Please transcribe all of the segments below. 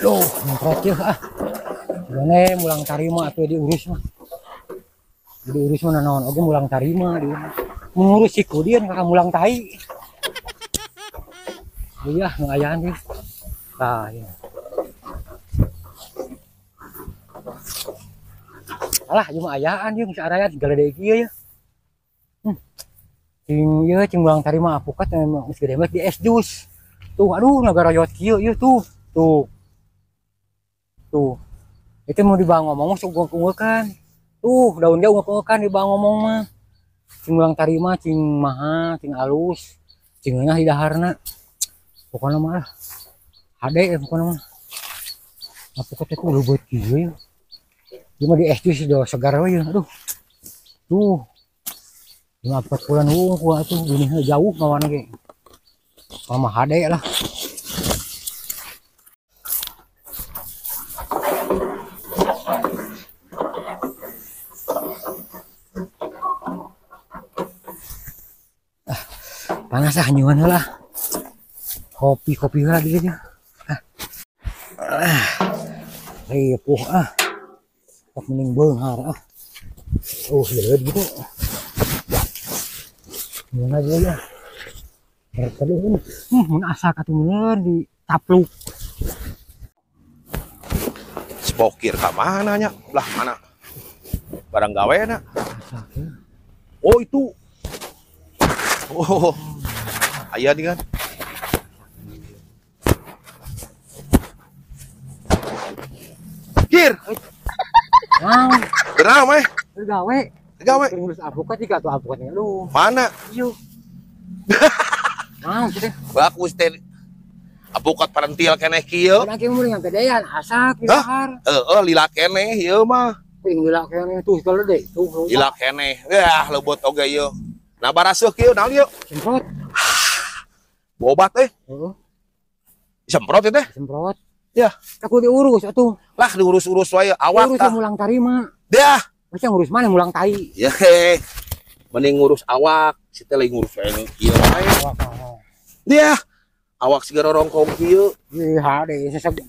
Loh, nyemprot ya ah. Gimana mulang tarima atau diurus mah. Diurus mana naon oge mulang tarima dia. Mengurus si kudian kakak mulang tai. Iya, ngayaan sih. Nah, ya. Alah, cuma ayaan jeung saarayan segala deui kieu ya. Cing ieu cing mulang tarima apukat memang geus gede mah di es jus. Tuh, aduh negara yot kieu ieu tuh. Tuh. Tuh. Itu mau dibang ngomong sok gua tuh daun dia ungkep-ungkepan dibang ngomong mah. Cing mulang tarima cing maha, cing alus. Cing ngeunyah di daharna. Pokoknya mah hade ya pokoknya mah. Apukat itu leubeut kieu. Cuma di es jus udah segar we aduh. Tuh. 40 bulan gua tuh ini jauh kawan ge. Mama hade lah. Panas ah nyuan lah. Kopi lah dia aja. Ripuh ah. Tak mending beunghar ah. Leuweut gitu. Gimana aja ya. Tadi ini. Mun asa katumeun di tapluk. Spokir ka mana nya? Lah mana? Barang gawe na. Oh itu. Oh. Aya nih kan. Kir. Wow. Kenapa mah? Gawe. Gawe. Ngurus apukat juga tuh apukatnya lu. Mana? Yuk. Mau kita. Bagus teh. Apukat parentil keneh kieu. Ada kieu meureun gedean asak di dahar. Lila keneh ieu mah. Ping lila keneh tuh kalau deh tuh. Lila keneh. Yah leubeut oge ieu. Nah baraseuh kieu naon ieu? Semprot. Obat teh. Heeh. Disemprot teh. Semprot. Ya. Aku diurus atuh. Lah diurus-urus wae awak urus tah. mulang tarima. Dah. Masa ngurus mana mulang tai? Ya mending ngurus awak. Si teh lagi ngurus ini kieu wae. Dia awak sigara rongkong kieu. Ih hade seseg.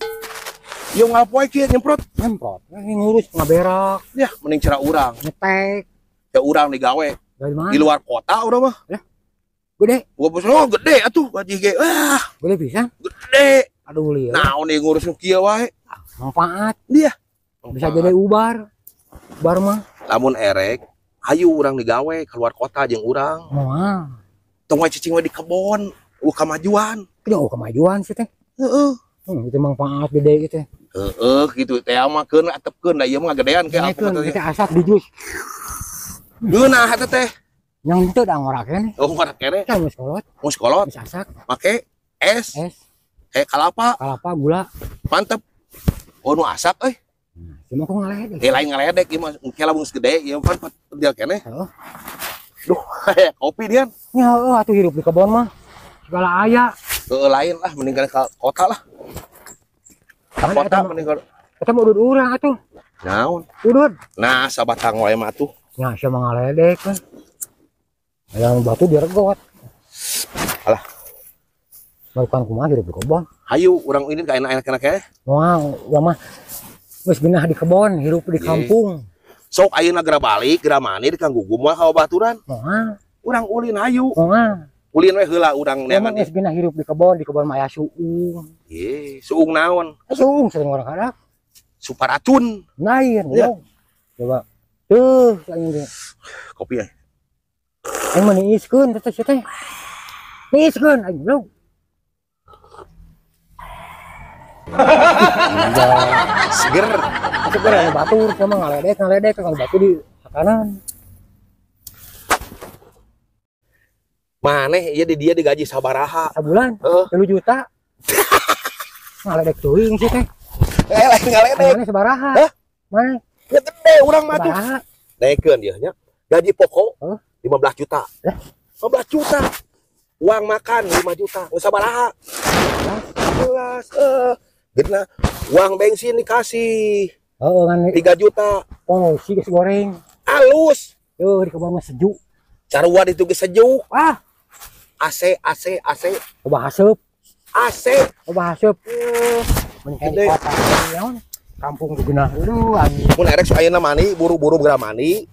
Yo ngapoe kieu nyemprot. Semprot. Ngurus ngaberak. Ya mending cara urang. Ngetek. Ya urang digawe. Dari mana? Di luar kota udah mah. Ya. Gede. Gua bos oh gede atuh gaji ge. Gede pisan. Gede. Aduh lieu. Naon nih ngurus kieu wae. Manfaat. Dia. Bisa jadi ubar. Ubar mah. Lamun erek, hayu urang digawe keluar kota jeung urang. Moal. Tong we cicing we di kebon, kamajuan. Jauh kemajuan sih teh. Heeh. Itu manfaat gede gitu. Gitu teh mah keun atepkeun da ieu mah gedean ke apa teh. Kita asap di jus. Geunah eta teh. Yang itu dah ngora kene. Oh ngora kene. Kan mus kolot. Mus kolot. Bisa asak. Make es. Kalapa. Kalapa gula. Mantep. Oh nu asak euy. Cuma kok ngaledek. Lain ngaledek ieu mah kela geus gede ieu pan dia keneh. Heeh. Duh, kopi dia. Ya atuh hirup di kebon mah. Segala aya. Lain lah mending ke kota lah. Ka kota mending kita mau udud urang atuh. Naon? Udud. Nah, sabatang wae mah atuh. Ya, sama ngaledek kan. Yang batu diregot. Alah. Bukan kumaha hirup di kebon. Hayu urang ini ka enak-enak ya. Wow, ya mah geus genah di kebon, hirup di kampung. Sok ayeuna geura balik, geura mani di Kang Gugum mah ka baturan. Moal. Urang ulin hayu. Moal. Ulin we heula urang neangan geus genah hirup di kebon mah aya suung. Ye, suung naon? Suung sering orang kadang. Suparacun. Lain, ya. Coba. Tuh, aing ge. Kopi ya. Aing mah niiskeun teh teh. Niiskeun aing belum. Seger. Seger aya batur sama ngaledek kalau batu di kanan. Maneh ieu di dia digaji sabaraha? Sabulan? 3 juta. Ngaledek teuing sih teh. Lain ngaledek. Mana sabaraha? Mana? Ya gede urang mah tuh. Naikeun dia nya. Gaji pokok 15 juta. 15 juta. Uang makan 5 juta. Geus sabaraha? 11. Gitna uang bensin dikasih. Kan 3 juta. Oh, si goreng. Alus. Yo di kebun mah sejuk. Carua ditu geus sejuk. AC. Coba haseup. AC. Coba haseup. Mending di kota naon. Kampung geunah dulu anjing. Mun erek ayeuna mani buru-buru geura mani.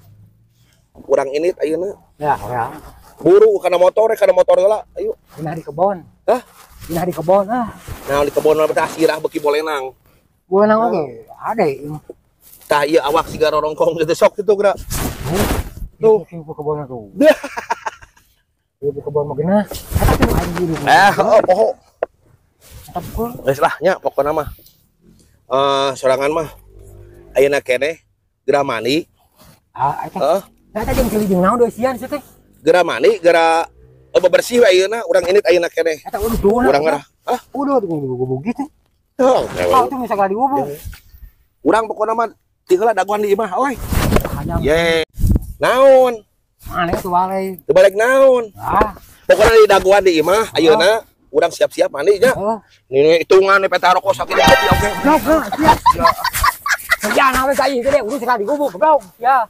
Kurang ini ayeuna. Ya, ya. Buru kana motor heula. Ayo. Dina di kebon. Hah? Dina di kebon ah. Nah di kebon mah teh sirah beuki bolenang. Bolenang oge ade. Tah ieu awak siga rorongkong teh sok kitu geura. Tuh, ibu kebon tuh. Ibu kebon mah geunah. Eta teh aing dulu. Poho. Eta pukul. Wes lah nya pokona mah. Sorangan mah ayeuna keneh geura mani. Ah, eta. Eta jeung kili jeung naon deui sian teh. Geura mani, geura bebersih we ayeuna, urang init ayeuna keneh. Eta udah. Urang ngarah. Udah tuh gubuk gitu. Teuh, Kau tuh bisa kali gubuk. urang pokona mah ti heula daguan di imah euy. Hanya Ye. Naon? aneh tuh balik. Teu balik naon? Ah, Pokona di daguan di imah ayeuna urang siap-siap mandi nya. Ini hitungan peta rokok sakit kopi oke. Goblok, siap. Ya, nawe kayu gede, udah sekali gubuk, goblok. Ya.